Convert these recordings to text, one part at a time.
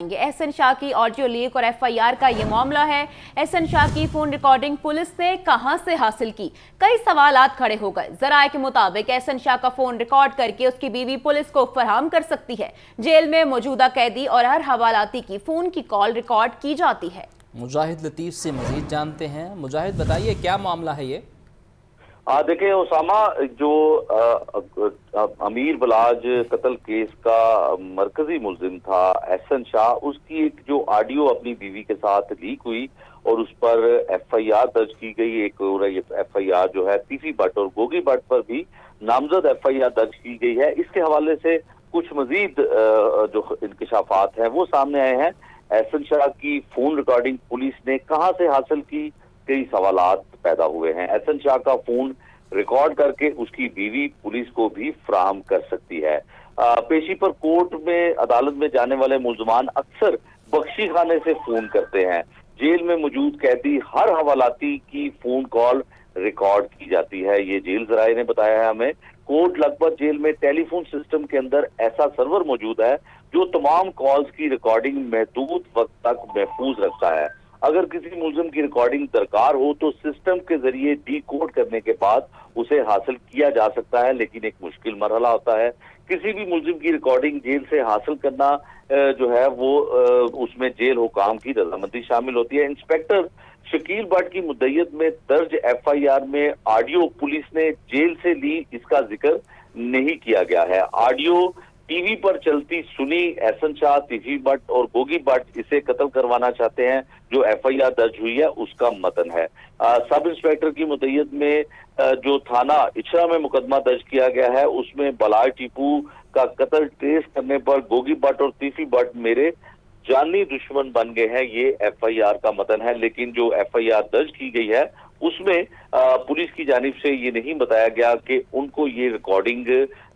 एहसन शाह की audio leak और FIR का ये मामला है। एहसन शाह की फोन रिकॉर्डिंग पुलिस ने कहां से हासिल की, कई सवालात खड़े हो गए। जराये के मुताबिक एहसन शाह का फोन रिकॉर्ड करके उसकी बीवी पुलिस को फराहम कर सकती है। जेल में मौजूदा कैदी और हर हवालाती की फोन की कॉल रिकॉर्ड की जाती है। मुजाहिद लतीफ़ से मजीद जानते हैं। मुजाहिद बताइए क्या मामला है ये? देखिए उसामा, जो अमीर बलाज कत्ल केस का मरकजी मुल्जिम था एहसन शाह, उसकी एक जो ऑडियो अपनी बीवी के साथ लीक हुई और उस पर एफआईआर दर्ज की गई। एक एफआईआर जो है तीफी भट्ट और गोगी भट्ट पर भी नामजद एफआईआर दर्ज की गई है। इसके हवाले से कुछ मजीद जो इंकशाफात हैं वो सामने आए हैं। एहसन शाह की फोन रिकॉर्डिंग पुलिस ने कहां से हासिल की, कई सवालात पैदा हुए हैं। एहसन शाह का फोन रिकॉर्ड करके उसकी बीवी पुलिस को भी फराहम कर सकती है। पेशी पर कोर्ट में अदालत में जाने वाले मुल्जमान अक्सर बख्शी खाने से फोन करते हैं। जेल में मौजूद कैदी हर हवालाती की फोन कॉल रिकॉर्ड की जाती है, ये जेल जराये ने बताया है हमें। कोर्ट लखपत जेल में टेलीफोन सिस्टम के अंदर ऐसा सर्वर मौजूद है जो तमाम कॉल्स की रिकॉर्डिंग महदूद वक्त तक महफूज रखता है। अगर किसी मुल्जिम की रिकॉर्डिंग दरकार हो तो सिस्टम के जरिए डिकोड करने के बाद उसे हासिल किया जा सकता है, लेकिन एक मुश्किल मरहला होता है। किसी भी मुल्जिम की रिकॉर्डिंग जेल से हासिल करना जो है वो उसमें जेल हुकाम की रजामंदी शामिल होती है। इंस्पेक्टर शकील भट्ट की मुद्दयत में दर्ज एफआईआर में ऑडियो पुलिस ने जेल से ली, इसका जिक्र नहीं किया गया है। ऑडियो टीवी पर चलती सुनी एहसन शाह, तीफी भट्ट और गोगी भट्ट इसे कत्ल करवाना चाहते हैं, जो एफआईआर दर्ज हुई है उसका मतन है। सब इंस्पेक्टर की मुद्दयत में जो थाना इचरा में मुकदमा दर्ज किया गया है उसमें बलाय टीपू का कत्ल ट्रेस करने पर गोगी भट्ट और तीफी भट्ट मेरे जानी दुश्मन बन गए हैं, ये एफआईआर का मतन है। लेकिन जो एफआईआर दर्ज की गई है उसमें पुलिस की जानिब से ये नहीं बताया गया कि उनको ये रिकॉर्डिंग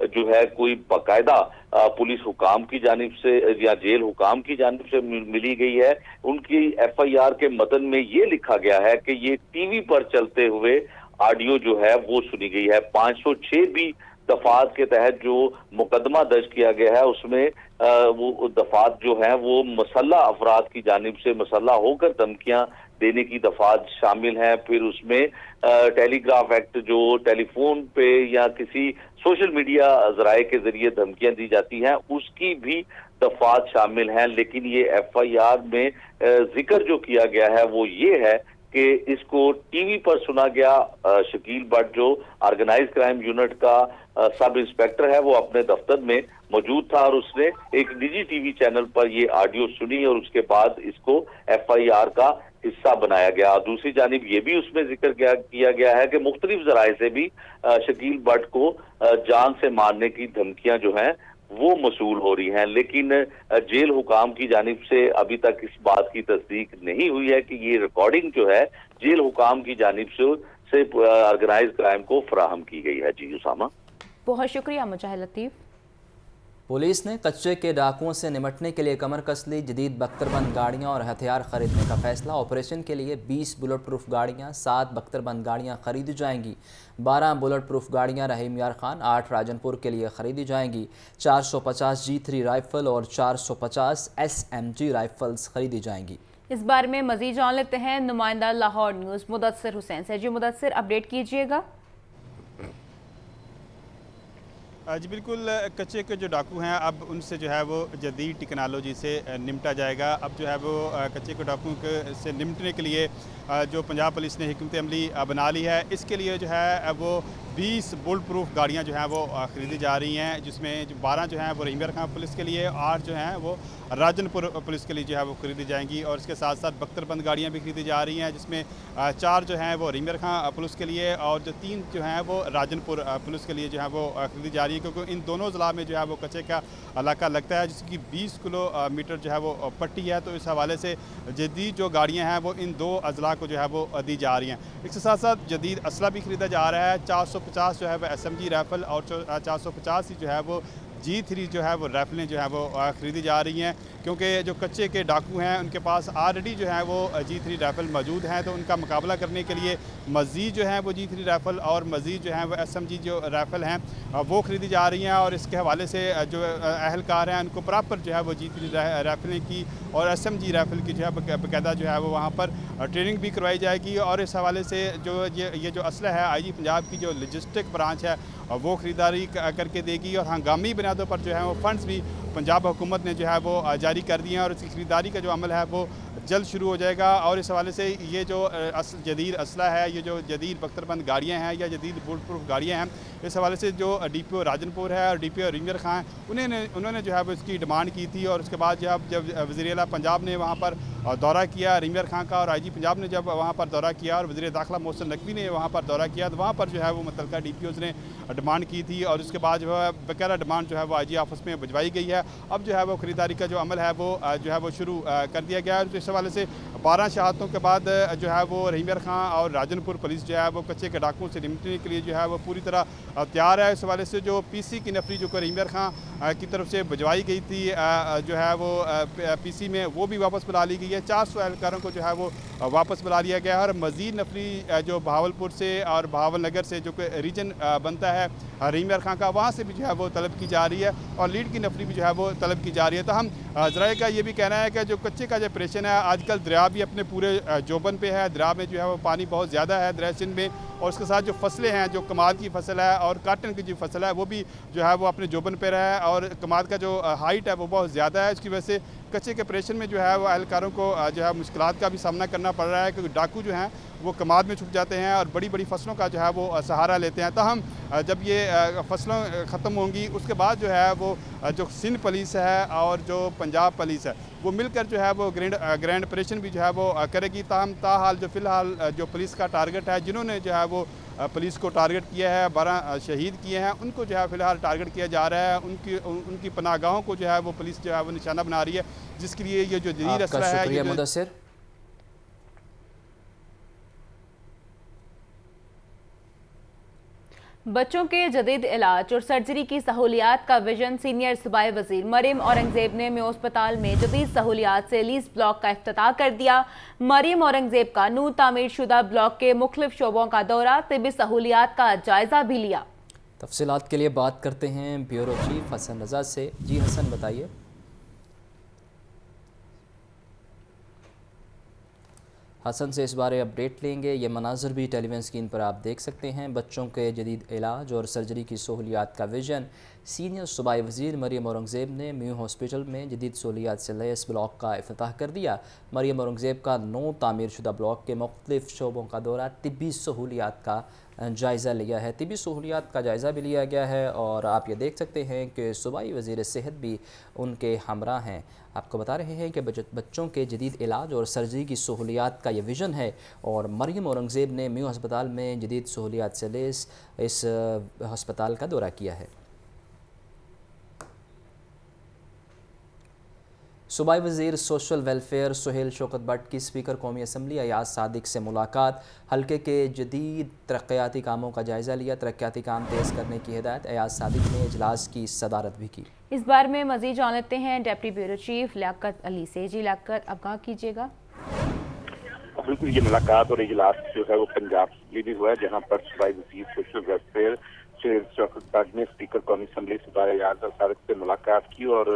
जो है कोई बाकायदा पुलिस हुकाम की जानिब से या जेल हुकाम की जानिब से मिली गई है। उनकी एफआईआर के मतन में ये लिखा गया है कि ये टीवी पर चलते हुए ऑडियो जो है वो सुनी गई है। 506 भी दफात के तहत जो मुकदमा दर्ज किया गया है उसमें वो दफात जो है वो मसल्ला अफराद की जानिब से मसल्ला होकर धमकियां देने की दफात शामिल हैं। फिर उसमें टेलीग्राफ एक्ट, जो टेलीफोन पे या किसी सोशल मीडिया जराये के जरिए धमकियां दी जाती हैं, उसकी भी दफात शामिल हैं। लेकिन ये एफआईआर में जिक्र जो किया गया है वो ये है कि इसको टीवी पर सुना गया। शकील भट्ट जो ऑर्गेनाइज क्राइम यूनिट का सब इंस्पेक्टर है वो अपने दफ्तर में मौजूद था और उसने एक निजी टीवी चैनल पर ये ऑडियो सुनी और उसके बाद इसको एफआईआर का हिस्सा बनाया गया। दूसरी जानिब ये भी उसमें जिक्र किया गया है कि मुख्तलिफ जराये से भी शकील भट्ट को जान से मारने की धमकियां जो हैं वो मसूल हो रही हैं। लेकिन जेल हुकाम की जानिब से अभी तक इस बात की तस्दीक नहीं हुई है कि ये रिकॉर्डिंग जो है जेल हुकाम की जानिब से ऑर्गेनाइज क्राइम को फराहम की गई है। जी उसामा, बहुत शुक्रिया मुजाहिद लतीफ। पुलिस ने कच्चे के डाकुओं से निपटने के लिए कमर कस ली। जदीद बख्तरबंद गाड़ियां और हथियार खरीदने का फैसला। ऑपरेशन के लिए 20 बुलेट प्रूफ गाड़ियां, 7 बख्तरबंद गाड़ियां खरीदी जाएंगी। 12 बुलेट प्रूफ गाड़ियां रहीम यार खान 8 राजनपुर के लिए खरीदी जाएंगी। 450 G3 राइफल और 450 SMG राइफल्स खरीदी जाएंगी। इस बारे में मजीद जान लेते हैं नुमाइंदा लाहौर न्यूज़ मुदस्सिर हुसैन से। जी मुदस्सिर, अपडेट कीजिएगा। जी बिल्कुल, कच्चे के जो डाकू हैं अब उनसे जो है वो जदीद टेक्नोलॉजी से निपटा जाएगा। अब जो है वो कच्चे के डाकू से निपटने के लिए जो पंजाब पुलिस ने हिकमत अमली बना ली है, इसके लिए जो है वो 20 बुलेट प्रूफ गाड़ियाँ जो हैं वो ख़रीदी जा रही हैं, जिसमें 12 जो हैं वो रहीम यार खान पुलिस के लिए, 8 जो हैं वो राजनपुर पुलिस के लिए जो है वो खरीदी जाएंगी। और इसके साथ साथ बख्तरबंद गाड़ियाँ भी खरीदी जा रही हैं, जिसमें 4 जो हैं वो रहीम यार खान पुलिस के लिए और जो 3 जो हैं वो राजनपुर पुलिस के लिए जो है वो खरीदी जा रही है, क्योंकि इन दोनों ज़िला में जो है वो कच्चे का इलाका लगता है जिसकी 20 किलोमीटर जो है वो पट्टी है। तो इस हवाले से जदीद जो गाड़ियाँ हैं वो इन 2 अजला को जो है वो दी जा रही हैं। इसके साथ साथ जदीद असला भी ख़रीदा जा रहा है। 450 जो है वो SMG राइफल और 450 ही जो है वो G3 जो है वो राइफलें जो है वो ख़रीदी जा रही हैं, क्योंकि जो कच्चे के डाकू हैं उनके पास ऑलरेडी जो है वो G3 राइफल मौजूद हैं, तो उनका मुकाबला करने के लिए मज़ीद जो है वो G3 राइफल और मज़ीद जो है वो SMG जो राइफल हैं वो ख़रीदी जा रही हैं। और इसके हवाले से जो अहलकार हैं उनको प्रॉपर जो है वो G3 राइफलें की और SMG राइफल की जो है बाकायदा जो है वो वहाँ पर ट्रेनिंग भी करवाई जाएगी। और इस हवाले से जो ये जो असला है IG पंजाब की जो लॉजिस्टिक ब्रांच है वो ख़रीदारी करके देगी और हंगामी बुनियादों पर जो है वो फ़ंड्स भी पंजाब हुकूमत ने जो है वो जारी कर दिए हैं और इसकी ख़रीदारी का जो अमल है वो जल्द शुरू हो जाएगा। और इस हवाले से ये जो जदीद असला है, ये जो जदीद बख्तरबंद गाड़ियाँ हैं या जदीद बुलेट प्रूफ गाड़ियाँ हैं, इस हवाले से जो DPO राजनपुर है और DPO रिंगर खां उन्होंने जो है वो इसकी डिमांड की थी। और उसके बाद जब वज़ीर आला पंजाब ने वहाँ पर दौरा किया रिंगर खां का और IG पंजाब ने जब वहाँ पर दौरा किया और वज़ीर दाखिला मोहसिन नकवी ने वहाँ पर दौरा किया, तो वहाँ पर जो है वो मुतल्लिका DPOs ने डिमांड की थी और उसके बाद जो है बकायदा डिमांड जो है वो IG ऑफिस में भिजवाई गई है। अब जो है वो ख़रीदारी का जो अमल है वो जो है वो शुरू कर दिया गया है। तो इस हवाले से 12 शहादतों के बाद जो है वो रिंगर खां और राजनपुर पुलिस जो है वो कच्चे के डाकुओं से निपटने के लिए जो है वो पूरी तरह तैयार है। इस हवाले से जो PC की नफरी जो रिंगर खां की तरफ से भिजवाई गई थी जो है वो PC में वो भी वापस बुला ली गई है। 400 एहलकारों को जो है वो वापस बुला लिया गया है और मज़ीद नफरी जो बहावलपुर से और बहावल नगर से जो रीजन बनता है रिंगर खां का, वहाँ से भी जो है वो तलब की जा रही है और लीड की नफरी भी जो है वो तलब की जा रही है। तो हम ज़राए का ये भी कहना है कि जो कच्चे का जो ऑपरेशन है, आजकल दरिया भी अपने पूरे जोबन पे है, दरिया में जो है वो पानी बहुत ज़्यादा है दरिया सिंध में, और उसके साथ जो फसलें हैं, जो कमाद की फसल है और काटन की जो फसल है वो भी जो है वो अपने जोबन पे रहा है और कमाद का जो हाइट है वो बहुत ज़्यादा है। इसकी वजह से कच्चे के ऑपरेशन में जो है वो एहलकारों को जो है मुश्किलात का भी सामना करना पड़ रहा है, क्योंकि डाकू जो हैं वो कमाद में छुप जाते हैं और बड़ी बड़ी फसलों का जो है वो सहारा लेते हैं। तो हम जब ये फसलों ख़त्म होंगी उसके बाद जो है वो जो सिंध पुलिस है और जो पंजाब पुलिस है वो मिलकर जो है वो ग्रैंड ऑपरेशन भी जो है वो करेगी। ताहाल जो फ़िलहाल जो पुलिस का टारगेट है, जिन्होंने जो है वो पुलिस को टारगेट किया है, 12 शहीद किए हैं, उनको जो है फ़िलहाल टारगेट किया जा रहा है। उनकी पनाहगाहों को जो है वो पुलिस जो है वो निशाना बना रही है, जिसके लिए ये जो जदीद असला है। मुदस्सिर, बच्चों के जदीद इलाज और सर्जरी की सहूलियात का विजन सीनियर सूबाई वजीर मरियम औरंगजेब ने म्यू अस्पताल में जदीद सहूलियात से लीज ब्लॉक का इफ्तिताह कर दिया। मरियम औरंगजेब का नूर तामीर शुदा ब्लॉक के मुख्तलिफ शोबों का दौरा, तिब्बी सहूलियात का जायजा भी लिया। तफसीलात के लिए बात करते हैं ब्यूरो चीफ हसन रजा से। जी हसन, बताइए। हसन से इस बारे अपडेट लेंगे। ये मनाजर भी टेलीविजन स्क्रीन पर आप देख सकते हैं। बच्चों के जदीद इलाज और सर्जरी की सहूलियात का विजन सीनियर सूबाई वज़ीर मरियम औरंगजेब ने म्यू हॉस्पिटल में जदीद सहूलियात से लैस ब्लॉक का इफ्तिताह कर दिया। मरियम औरंगजेब का 9 तामीर शुदा ब्लॉक के मुख्तलिफ शोबों का दौरा, तिब्बी सहूलियात का जायज़ा लिया है। तिब्बी सहूलियात का जायज़ा भी लिया गया है और आप ये देख सकते हैं कि सूबाई वज़ीर सेहत भी उनके हमरा हैं। आपको बता रहे हैं कि बच्चों के जदीद इलाज और सर्जरी की सहूलियात का ये विज़न है और मरियम औरंगजेब ने म्यू अस्पताल में जदीद सहूलियात से लैस इस अस्पताल का दौरा किया है। सूबाई वज़ीर सोशल वेलफेयर सुहेल शौकत भट्ट की स्पीकर कौमी असम्बली अयाज सादिक से मुलाकात, हल्के के जदीद तरक्याती कामों का जायज़ा लिया। तरक्याती काम तेज़ करने की हिदायत अयाज सादिक ने इजलास की सदारत भी की। इस बारे में मज़ीद जान लेते हैं deputy bureau chief Liaquat Ali से। जी लियाकत, आगाह कीजिएगा। बिल्कुल, ये मुलाकात और इजलास जो है वो पंजाब में भी हुआ है, जहाँ पर सूबाई वज़ीर सोशल वेलफेयर सुहेल शौकत भट्ट ने स्पीकर कौमी असम्बली अयाज सादिक से मुलाकात की और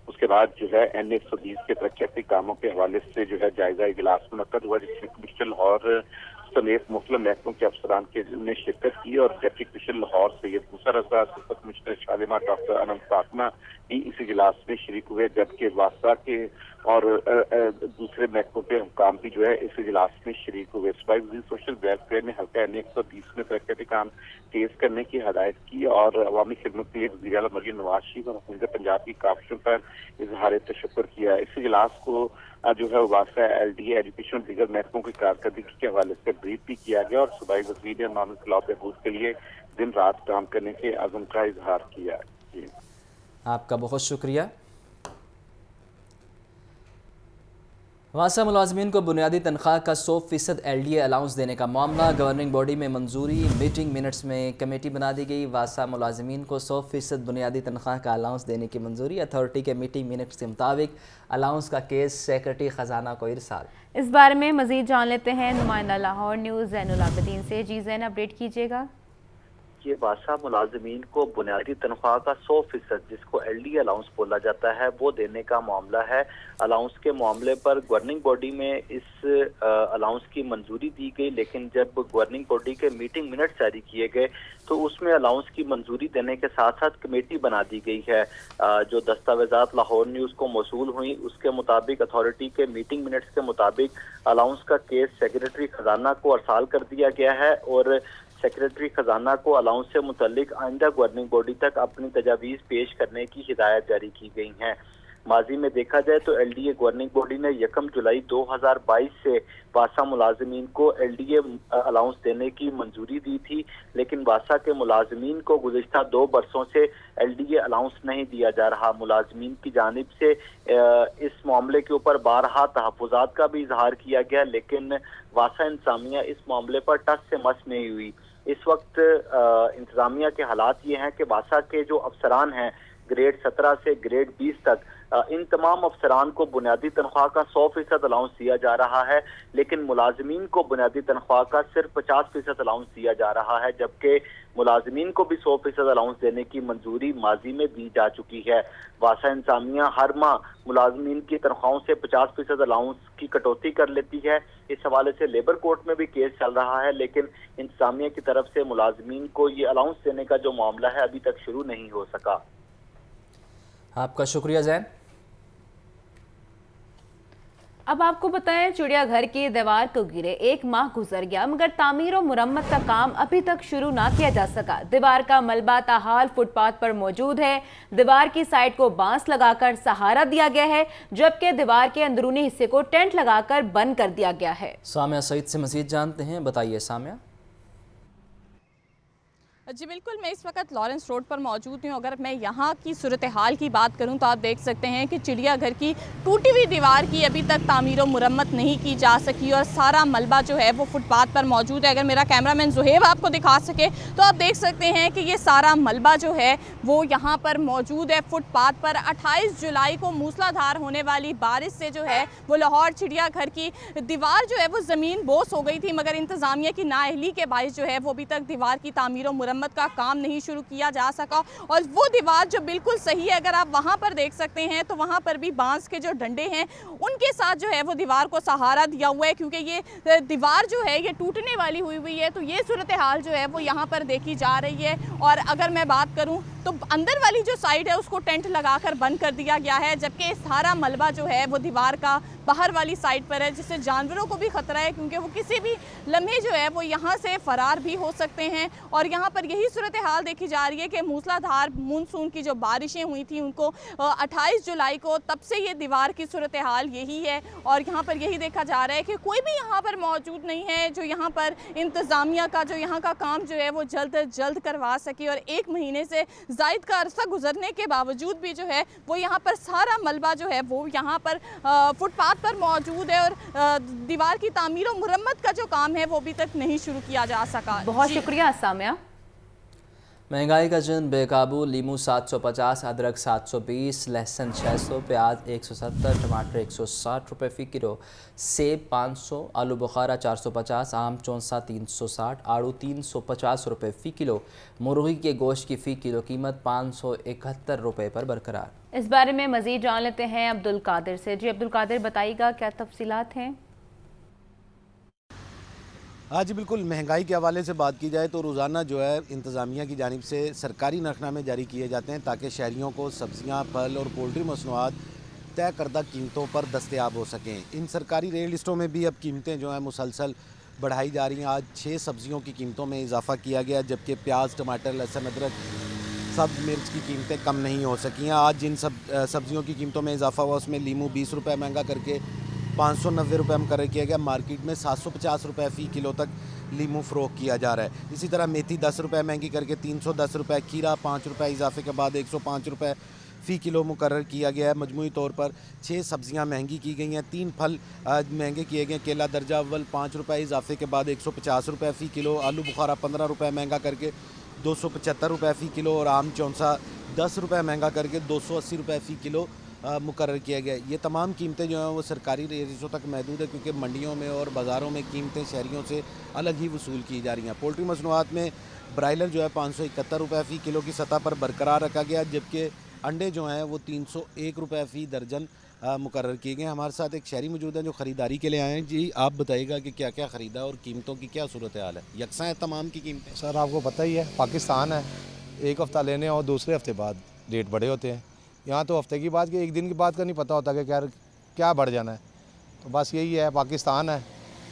उसके बाद जो है N120 के तरक्याती कामों के हवाले से जो है जायजा इजलास मुनक्कद हुआ, जिसमें कमिश्नर लाहौर समेत मुख्तलिफ महकमों के अफसरान ने शिरकत की और डिप्टी कमिश्नर लाहौर सैयद मूसा रजा, असिस्टेंट कमिश्नर शालिमा डॉक्टर अनंत फातिमा भी इस इजलास में शरीक हुए, जबकि वासा के और दूसरे महकमों के हुकाम भी जो है इस इजलास में शरीक हुए। सूबाई वज़ीर सोशल वेलफेयर ने हल्का N120 में तरक्याती काम तेज करने की हदायत की और अवामी खिदमत के लिए वज़ीर आला मरियम नवाज शरीफ और हुकूमत पंजाब की काविशों पर इजहार तशक्कुर किया। इस इजलास को जो है वासा LD एजुकेशन दीगर महकमों की कारकर्दगी के हवाले से ब्रीफ भी किया गया और सूबाई वज़ीर ने मामूल खिलाफ बहबूद के लिए दिन रात काम करने के अज़म का इजहार किया। जी, आपका बहुत शुक्रिया। वासा मुलाजमीन को बुनियादी तनख्वाह का 100% LDA अलाउंस देने का मामला, गवर्निंग बॉडी में मंजूरी, मीटिंग मिनट्स में कमेटी बना दी गई। वासा मुलाजमीन को 100% बुनियादी तनख्वाह का अलाउंस देने की मंजूरी, अथॉरिटी के मीटिंग मिनट्स के मुताबिक अलाउंस का केस सेक्रेटरी ख़जाना को इरसाल। इस बारे में मजीद जान लेते हैं नुमाइंदा लाहौर न्यूज़ ज़ैनुल आबिदीन से। जी ज़ैन, अपडेट कीजिएगा। ये वासा मुलाजमीन को बुनियादी तनख्वाह का 100% जिसको LDA अलाउंस बोला जाता है वो देने का मामला है। अलाउंस के मामले पर गवर्निंग बॉडी में इस अलाउंस की मंजूरी दी गई, लेकिन जब गवर्निंग बॉडी के मीटिंग मिनट जारी किए गए तो उसमें अलाउंस की मंजूरी देने के साथ साथ कमेटी बना दी गई है। जो दस्तावेजात लाहौर न्यूज़ को मौसूल हुई उसके मुताबिक अथॉरिटी के मीटिंग मिनट्स के मुताबिक अलाउंस का केस सेक्रेटरी खजाना को अरसाल कर दिया गया है और सेक्रेटरी खजाना को अलाउंस से मुतल्लिक आइंदा गवर्निंग बॉडी तक अपनी तजावीज़ पेश करने की हिदायत जारी की गई हैं। माजी में देखा जाए तो LDA गवर्निंग बॉडी ने 1 जुलाई 2022 से वासा मुलाजमीन को LDA अलाउंस देने की मंजूरी दी थी, लेकिन वासा के मुलाजमीन को गुज़िश्ता 2 बरसों से LDA अलाउंस नहीं दिया जा रहा। मुलाजमीन की जानिब से इस मामले के ऊपर बारहा तहफ़्फ़ुज़ात का भी इजहार किया गया, लेकिन वासा इंतज़ामिया इस मामले पर टस से मस नहीं हुई। इस वक्त इंतज़ामिया के हालात ये हैं कि वासा के जो अफसरान हैं ग्रेड 17 से ग्रेड 20 तक, इन तमाम अफसरान को बुनियादी तनख्वाह का 100% अलाउंस दिया जा रहा है, लेकिन मुलाजमीन को बुनियादी तनख्वाह का सिर्फ 50% अलाउंस दिया जा रहा है, जबकि मुलाजमीन को भी 100% अलाउंस देने की मंजूरी माजी में दी जा चुकी है। वासा इंतज़ामिया हर माह मुलाजमीन की तनख्वाहों से 50% अलाउंस की कटौती कर लेती है। इस हवाले से लेबर कोर्ट में भी केस चल रहा है, लेकिन इंतज़ामिया की तरफ से मुलाजमीन को ये अलाउंस देने का जो मामला है अभी तक शुरू नहीं हो सका। आपका शुक्रिया ज़ैन। अब आपको बताएं, चिड़ियाघर की दीवार को गिरे 1 माह गुजर गया मगर तामीर और मुरम्मत का काम अभी तक शुरू ना किया जा सका। दीवार का मलबा ताहाल फुटपाथ पर मौजूद है। दीवार की साइड को बांस लगाकर सहारा दिया गया है, जबकि दीवार के अंदरूनी हिस्से को टेंट लगाकर बंद कर दिया गया है। सामिया सईद से मजीद जानते हैं, बताइए सामिया। जी बिल्कुल, मैं इस वक्त लॉरेंस रोड पर मौजूद हूँ। अगर मैं यहाँ की सूरत हाल की बात करूँ तो आप देख सकते हैं कि चिड़ियाघर की टूटी हुई दीवार की अभी तक तामीर और मुरम्मत नहीं की जा सकी और सारा मलबा जो है वो फुटपाथ पर मौजूद है। अगर मेरा कैमरामैन जुहेब आपको दिखा सके तो आप देख सकते हैं कि ये सारा मलबा जो है वो यहाँ पर मौजूद है फुटपाथ पर। 28 जुलाई को मूसलाधार होने वाली बारिश से जो है वो लाहौर चिड़ियाघर की दीवार जो है वो ज़मीन बोस हो गई थी, मगर इंतज़ामिया की नाअहली के बायस जो है वो अभी तक दीवार की तामीर और मुरम्मत का काम नहीं शुरू किया जा सका। और वो दीवार जो बिल्कुल सही है, अगर आप वहां पर देख सकते हैं तो वहां पर भी बांस के जो डंडे हैं उनके साथ जो है वो दीवार को सहारा दिया हुआ है, क्योंकि ये दीवार जो है ये टूटने वाली हुई है। तो ये सूरत हाल जो है वो यहाँ पर देखी जा रही है। और अगर मैं बात करूँ तो अंदर वाली जो साइड है उसको टेंट लगाकर बंद कर दिया गया है, जबकि सारा मलबा जो है वो दीवार का बाहर वाली साइड पर है, जिससे जानवरों को भी खतरा है, क्योंकि वो किसी भी लम्हे जो है वो यहाँ से फरार भी हो सकते हैं। और यहाँ पर यही सूरत हाल देखी जा रही है कि मूसलाधार मानसून की जो बारिशें हुई थी उनको 28 जुलाई को, तब से ये दीवार की सूरत हाल यही है। और यहाँ पर यही देखा जा रहा है कि कोई भी यहाँ पर मौजूद नहीं है जो यहाँ पर इंतज़ामिया का जो यहाँ का काम जो है वो जल्द अज जल्द करवा सके। और 1 महीने से ज़ायद का अरसा गुजरने के बावजूद भी जो है वो यहाँ पर सारा मलबा जो है वो यहाँ पर फुटपाथ पर मौजूद है और दीवार की तामीर और मुरम्मत का जो काम है वो अभी तक नहीं शुरू किया जा सका। बहुत शुक्रिया सामिया। महंगाई का जन बेकाबू, लीमू 750, अदरक 720, लहसुन 600, प्याज 170, टमाटर 160 रुपये फ़ी किलो, सेब 500, आलू बुखारा 450, आम चौंसा 360, आड़ू 350 रुपये फ़ी किलो, मुर्गी के गोश्त की फ़ी किलो कीमत 571 रुपये पर बरकरार। इस बारे में मज़ीद जान लेते हैं अब्दुल कादिर से। जी अब्दुल कादिर, बताइएगा क्या तफसीलात हैं। हाँ जी बिल्कुल, महंगाई के हवाले से बात की जाए तो रोज़ाना जो है इंतज़ामिया की जानिब से सरकारी नरखनामे जारी किए जाते हैं ताकि शहरियों को सब्ज़ियाँ, फल और पोल्ट्री मसनूआत तय करदा कीमतों पर दस्तयाब हो सकें। इन सरकारी रेल लिस्टों में भी अब कीमतें जो हैं मुसलसल बढ़ाई जा रही हैं। आज 6 सब्ज़ियों की कीमतों में इजाफ़ा किया गया, जबकि प्याज, टमाटर, लहसुन, अदरक, सब्ज़ मिर्च की कीमतें कम नहीं हो सकी हैं। आज जिन सब्ज़ियों की कीमतों में इजाफ़ा हुआ उसमें लीमू 20 रुपये महंगा करके 590 रुपये मुकर्रर किया गया। मार्केट में 750 रुपये फ़ी किलो तक लीमू फ़रोख्त किया जा रहा है। इसी तरह मेथी 10 रुपये महंगी करके 310 रुपये, खीरा 5 रुपये इजाफे के बाद 105 रुपये फ़ी किलो मुकर्रर किया गया है। मजमूई तौर पर 6 सब्ज़ियाँ महंगी की गई हैं, 3 फल महंगे किए गए हैं। केला दर्जा अव्वल 5 रुपये इजाफे के बाद 150 रुपये फ़ी किलो, आलू बुखारा 15 रुपये महंगा करके 275 रुपये फ़ी किलो और आम चौंसा 10 रुपये महंगा करके 280 रुपये फ़ी किलो मुकर्रर किया गया। ये तमाम कीमतें जो हैं वो सरकारी रेशों तक महदूद है, क्योंकि मंडियों में और बाज़ारों में कीमतें शहरियों से अलग ही वसूल की जा रही हैं। पोल्ट्री मसनूआत में ब्रायलर जो है 571 रुपये फ़ी किलो की सतह पर बरकरार रखा गया, जबकि अंडे जो हैं वो 301 रुपये फ़ी दर्जन मुकर्रर किए गए। हमारे साथ एक शहरी मौजूद हैं जो ख़रीदारी के लिए आए हैं। जी, आप बताइएगा कि क्या क्या ख़रीदा और कीमतों की क्या सूरत हाल है? यकसा है तमाम की कीमतें? सर आपको पता ही है, पाकिस्तान है, एक हफ़्ता लेने और दूसरे हफ्ते बाद रेट बढ़े होते हैं। यहाँ तो हफ्ते की बात, कि एक दिन की बात का नहीं पता होता कि क्या बढ़ जाना है। तो बस यही है, पाकिस्तान है।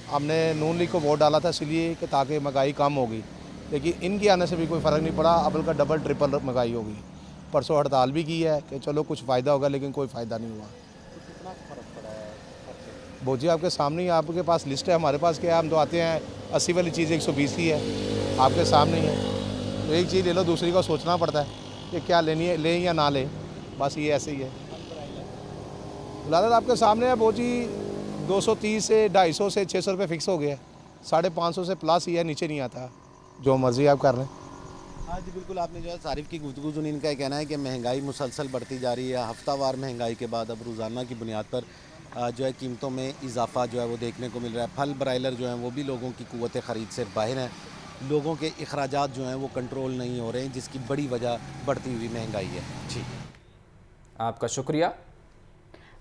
हमने नून लीग को वोट डाला था इसलिए कि ताकि महंगाई कम होगी, लेकिन इनके आने से भी कोई फ़र्क नहीं पड़ा, अबल का डबल ट्रिपल महंगाई होगी। परसों हड़ताल भी की है कि चलो कुछ फ़ायदा होगा, लेकिन कोई फ़ायदा नहीं हुआ। कितना फ़र्क पड़ा है? वो जी आपके सामने ही, आपके पास लिस्ट है, हमारे पास क्या है, हम तो आते हैं 80 वाली चीज़ 120 की है, आपके सामने ही है। तो एक चीज़ ले लो, दूसरी का सोचना पड़ता है कि क्या लेनी है, लें या ना लें, बस ये ऐसे ही है। ब्रायलर आपके सामने है, वो जी 230 से 250 से 600 रुपये फ़िक्स हो गया है, 550 से प्लस ही है, नीचे नहीं आता, जो मर्ज़ी आप कर लें। हाँ जी, बिल्कुल। आपने जो है सारिफ की गुफ्तगू सुनी, इनका ये कहना है कि महंगाई मुसलसल बढ़ती जा रही है। हफ्तावार महंगाई के बाद अब रोज़ाना की बुनियाद पर जो है कीमतों में इजाफा जो है वो देखने को मिल रहा है। फल ब्रायलर जो हैं वो भी लोगों की कुव्वत ख़रीद से बाहर हैं। लोगों के अखराजात जो हैं वो कंट्रोल नहीं हो रहे हैं, जिसकी बड़ी वजह बढ़ती हुई महंगाई है। जी, आपका शुक्रिया।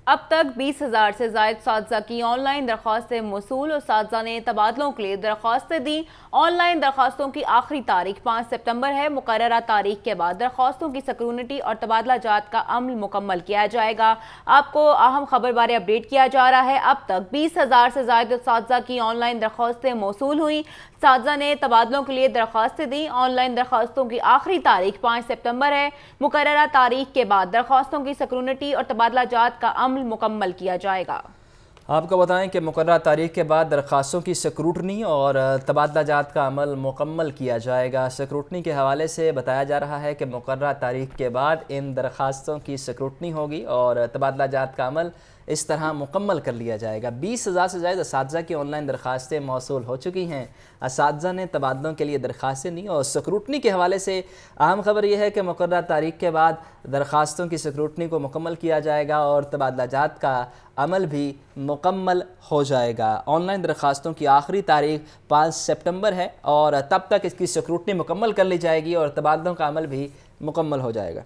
अब तक 20,000 से ज़ायद साथीज़ा की ऑनलाइन दरख्वास्तें मौसूल और साथीज़ा ने तबादलों के लिए दरख्वास्तें दी। ऑनलाइन दरख्वास्तों की आखिरी तारीख 5 सितंबर है। मुकर्ररा तारीख के बाद दरख्वास्तों की स्क्रूनिटी और तबादला जात का अमल मुकम्मल किया जाएगा। आपको अहम खबर बारे अपडेट किया जा रहा है। अब तक 20,000 से ज़ायद साथीज़ा की ऑनलाइन दरख्वास्तें मौसूल हुई। साथीज़ा ने तबादलों के लिए दरख्वास्तें दी। ऑनलाइन दरख्वास्तों की आखिरी तारीख 5 सितंबर है। मुकर्ररा तारीख के बाद दरख्वास्तों की स्क्रूनिटी और तबादला जात का अमल मुकम्मल किया जाएगा। आपको बताएं कि मुकर्ररा तारीख के बाद दरख्वास्तों की स्क्रूटनी और तबादला जात का अमल मुकम्मल किया जाएगा। स्क्रूटनी के हवाले से बताया जा रहा है कि मुकर्ररा तारीख के बाद इन दरख्वास्तों की स्क्रूटनी होगी और तबादला जात का अमल इस तरह मुकम्मल कर लिया जाएगा। 20,000 से ज़्यादा असातिज़ा की ऑनलाइन दरख्वास्तें मौसूल हो चुकी हैं। असातिज़ा ने तबादलों के लिए दरख्वास्तें दी और स्क्रूटनी के हवाले से अहम खबर यह है कि मुकर्ररा तारीख के बाद दरख्वास्तों की स्क्रूटनी को मुकम्मल किया जाएगा और तबादला जात का अमल भी मुकम्मल हो जाएगा। ऑनलाइन दरख्वास्तों की आखिरी तारीख 5 सितंबर है और तब तक इसकी स्क्रूटनी मुकम्मल कर ली जाएगी और तबादलों का अमल भी मुकम्मल हो जाएगा।